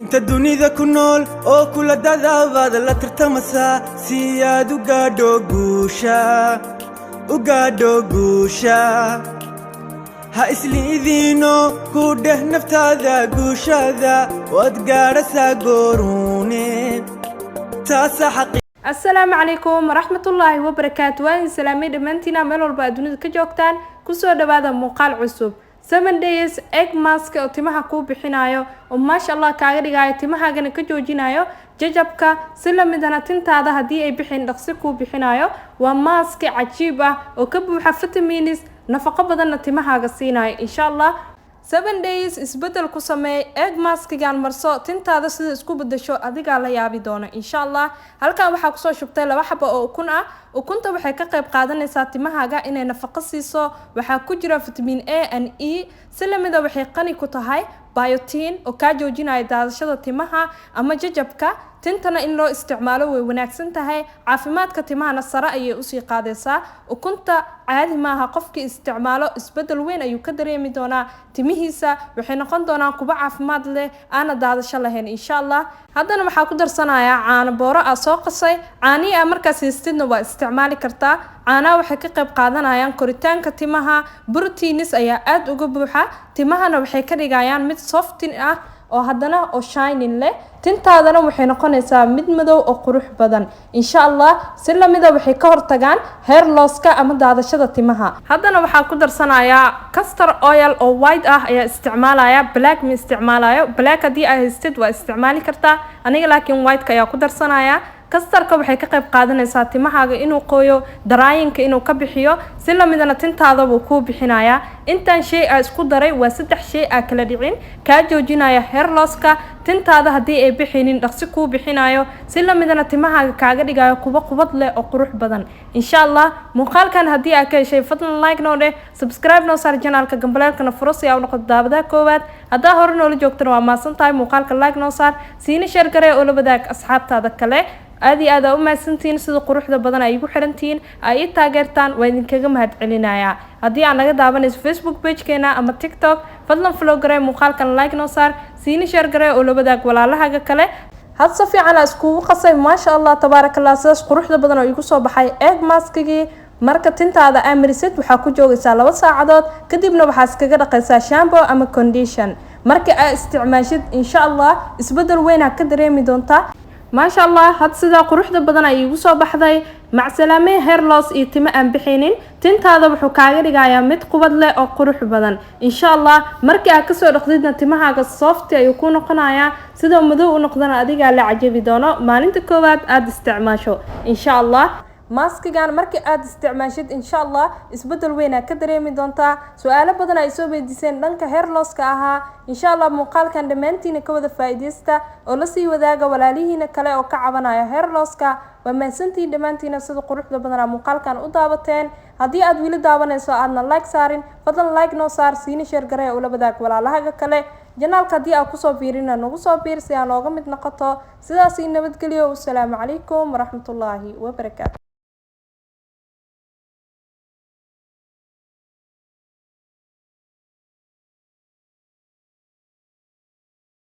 inta dunida ku nool oo kula dadaabada la tartamasa si aad u gaadho guusha ha isliidino ku dheh naftaada guushada waad gaadhaysaa goorune taasa xaqi السلام عليكم ورحمة الله وبركاته وين سلامي دمانتنا ملول بادونيد كجوكتان كسو دبادا موقال عصوب 7 days egg mask oo timaha ku bixinayo oo ma sha Allah kaaga dhigaayo timahaaga ka joojinayo jajabka sila midana tintaada hadii ay bixin dhaqsi ku bixinayo waa mask cajiib ah oo ka buuxa vitamins nafaqo badan timahaaga siinayo insha Allah 7 days isbedel ku sameey egg mask-gan marso tintaada sida isku bedesho adiga la yaabi doona insha Allah halkan waxa ku soo shubtay laba xabo oo ukun ah ukunta waxay ka qayb qaadanaysaa timahaaga inay nafaqo siiso waxa ku jira vitamin A and E silamida waxay qani ku tahay biotin oo ka joojinaya daadashada timaha ama jajabka tintana in loo isticmaalo way wanaagsan tahay caafimaadka timahana sare ayay u sii qaadaysaa ukunta caadi maaha qofkii isticmaalo isbedel weyn ayuu ka dareemi doonaa timihiisa waxay noqon doonaan kuba caafimaad leh aan daadasho lahayn insha Allah haddana waxa ku darsanayaa caano booro ah soo qasay caaniga markaas istidna waa isticmaali kartaa caanaha waxay ka qayb qaadanayaan koritaanka timaha proteins ayaa aad uga buuxa timahana waxay ka dhigayaan mid soft ah oo haddana oo shining leh tintaadana waxay noqonaysaa mid madow oo qurux badan insha Allah si lamida waxay ka hortagaan hair loss-ka ama daadashada timaha haddana waxa ku darsanayaa castor oil oo white ah ayaa isticmaalaya black ma isticmaalayo black hadii ay haystid waa isticmaali kartaa aniga laakiin white ka ayaa ku darsanaya kastarka waxay ka qayb qaadanaysaa timahaaga inuu qooyo daraayinka inuu ka bixiyo si lamidana tintaada uu ku bixinaya intaan shay isku daray waa 3 shay kala dhicin ka joojinaya hair loss-ka tintaada hadii ay bixinin dhaqsi ku bixinayo si lamidana timahaaga kaaga dhigayo kuba qubad leh oo qurux badan insha Allah muuqaalkan hadii aad ka heshay fadlan like noo dheh subscribe noo saar channelka gambaleelkana furo si aad u noqoto daawada koowaad hadaa hore noola joogtana waa maasan tahay muuqaalka like noo saar siina share garee oo la wadaag asxaabtaada kale aad u maasantiin sida quruxda badan ay ugu xirantiin ay taageertaan waa idinkaga mahadcelinaya hadii aan naga daawanayso Facebook page-keena ama TikTok fadlan follow garee muuqaalkan like noo saar siina share garee oo la wadaag walaalahaaga kale had si fiican isku qasay ma sha Allah tabarakallah sidaas quruxda badan oo igu soo baxay egg mask-gii marka tintaada amrisid waxa ku joogaysaa 2 saacadood kadibna waxa iskaga dhaqaysaa shampoo ama condition marka aad isticmaashid insha Allah isbedel weyn ka dareemi doontaa ما شاء الله هاد سدا قروحدا بدن ay ugu soo baxday macsalaamay hair loss iyo timo aan bixinin tintaada wuxuu kaaga dhigayaa mid qubad leh oo qurux badan insha Allah markii aad ka soo dhaqdidna timahaaga soft ayuu ku noqonayaa sida madow u noqdana adiga la cajabi doono maalinta koowaad aad isticmaasho insha Allah mask-gan markii aad isticmaashid insha Allah isbedel weyn ka dareemi doontaa su'aalo badan ay soo weydiiseen dhanka hair loss-ka ahaa insha Allah muuqaalkan dhamaantiin ka wada faa'iideysta oo la sii wadaaga walaalihiina kale oo ka cabanaya hair loss-ka waa maasantiin dhamaantiin sida quruxda badan muuqaalkan u daawateen hadii aad wili daawanayso aadna like saarin fadlan like noo saar siina share garee oo la wadaag walaalahaaga kale janaalka hadii aad ku soo fiirina nagu soo fiir si aan looga mid noqoto sidaas nabadgelyo wassalaamu calaykum waraxmatullaahi wabarakaatuh